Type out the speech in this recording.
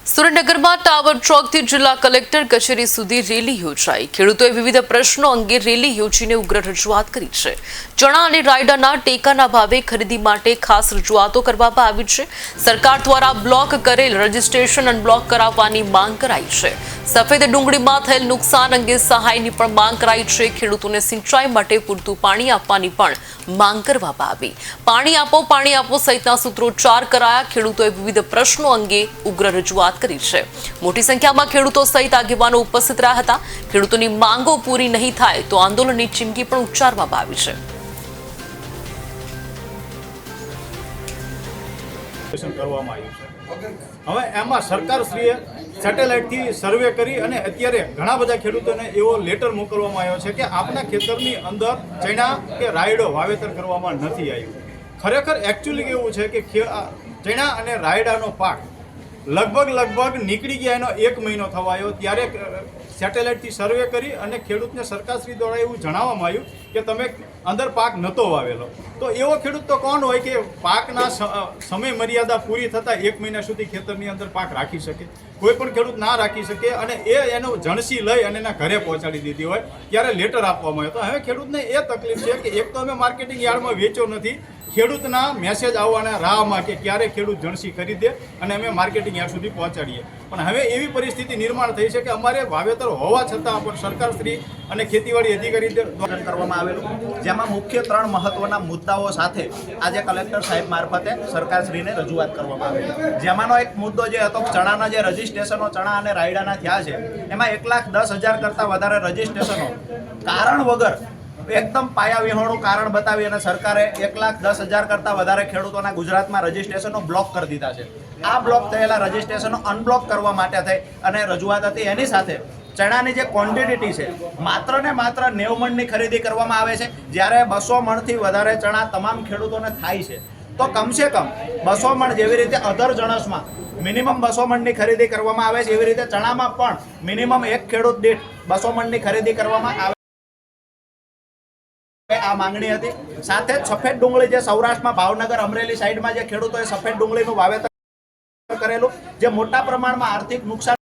સુરેન્દ્રનગરમાં ટાવર ચોકથી જિલ્લા કલેક્ટર કચેરી સુધી રેલી યોજાઈ। ખેડૂતોએ વિવિધ પ્રશ્નો અંગે રેલી યોજીને ઉગ્ર રજૂઆત કરી છે। ચણા અને રાયડાના ટેકાના ભાવે ખરીદી માટે ખાસ રજૂઆતો કરવામાં આવી છે। સરકાર દ્વારા બ્લોક કરેલ રજીસ્ટ્રેશન અનબ્લોક કરાવવાની માંગ કરાઈ છે। સફેદ ડુંગળીમાં થયેલ નુકસાન અંગે સહાયની પણ માંગ કરાઈ છે। ખેડૂતોને સિંચાઈ માટે પૂરતું પાણી આપવાની પણ માંગ કરવામાં આવી। પાણી આપો સહિતના સૂત્રોચ્ચાર કરાયા। ખેડૂતોએ વિવિધ પ્રશ્નો અંગે ઉગ્ર રજૂઆત કરી છે। મોટી સંખ્યામાં ખેડૂતો સહિત આગેવાનો ઉપસ્થિત રહ્યા હતા। ખેડૂતોની માંગો પૂરી નહીં થાય તો આંદોલનની ચીમકી પણ ઉચ્ચારવામાં આવી છે। હવે એમાં સરકારશ્રીએ સેટેલાઇટથી સર્વે કરી અને અત્યારે ઘણા બધા ખેડૂતોને એવો લેટર મોકલવામાં આવ્યો છે કે આપના ખેતરની અંદર ચણા કે રાયડો વાવેતર કરવામાં નથી આવ્યું। ખરેખર એકચ્યુઅલી એવું છે કે ચણા અને રાયડાનો પાક લગભગ નીકળી ગયા એનો 1 મહિનો થવા આવ્યો ત્યારે સેટેલાઇટથી સર્વે કરી અને ખેડૂતને સરકારશ્રી દ્વારા એવું જણાવવામાં આવ્યું કે તમે અંદર પાક નહોતો વાવેલો। તો એવો ખેડૂત તો કોણ હોય કે પાકના સમય મર્યાદા પૂરી થતાં 1 મહિના સુધી ખેતરની અંદર પાક રાખી શકે? કોઈ પણ ખેડૂત ના રાખી શકે અને એનું જણસી લઈ અને એના ઘરે પહોંચાડી દીધી હોય ત્યારે લેટર આપવામાં આવ્યો। તો હવે ખેડૂતને એ તકલીફ છે કે એક તો અમે માર્કેટિંગ યાર્ડમાં વેચ્યો નથી, ખેડૂતના મેસેજ આવવાના રાહમાં કે ક્યારે ખેડૂત જણસી ખરીદે અને અમે માર્કેટિંગ યાર્ડ સુધી પહોંચાડીએ। પણ હવે એવી પરિસ્થિતિ નિર્માણ થઈ છે કે અમારે વાવેતર હોવા છતાં પણ સરકારશ્રી અને ખેતીવાડી અધિકારી દ્વારા કરવામાં આવેલું, જેમાં મુખ્ય 3 મહત્વના મુદ્દાઓ સાથે આજે કલેક્ટર સાહેબ મારફતે સરકારશ્રીને રજૂઆત કરવામાં આવેલી। જેમાંનો એક મુદ્દો જે હતો ચણાના જે રજીસ્ટ્રેશનો ચણા અને રાયડાના થયા છે એમાં 1,10,000 કરતાં વધારે રજીસ્ટ્રેશનો કારણ વગર એકદમ પાયા વિહોણું કારણ બતાવી અને સરકારે 1,10,000 કરતાં વધારે ખેડૂતોના ગુજરાતમાં રજીસ્ટ્રેશનો બ્લોક કરી દીધા છે। આ બ્લોક થયેલા રજીસ્ટ્રેશનો અનબ્લોક કરવા માટે થઈ અને રજૂઆત હતી। એની સાથે ચણાની જે ક્વોન્ટિટી છે માત્ર ને માત્ર 90 મણની ખરીદી કરવામાં આવે છે, જ્યારે 200 મણથી વધારે ચણા તમામ ખેડૂતોને થાય છે। તો કમસે કમ 200 મણ જેવી રીતે અધર જણસમાં મિનિમમ 200 મણની ખરીદી કરવામાં આવે છે, એવી રીતે ચણામાં પણ મિનિમમ એક ખેડૂત દીઠ 200 મણની ખરીદી કરવામાં આવે। આ માંગણી હતી। સાથે જ સફેદ ડુંગળી જે સૌરાષ્ટ્રમાં ભાવનગર અમરેલી સાઈડમાં જે ખેડૂતોએ સફેદ ડુંગળીનું વાવેતર કરેલું, જે મોટા પ્રમાણમાં આર્થિક નુકસાન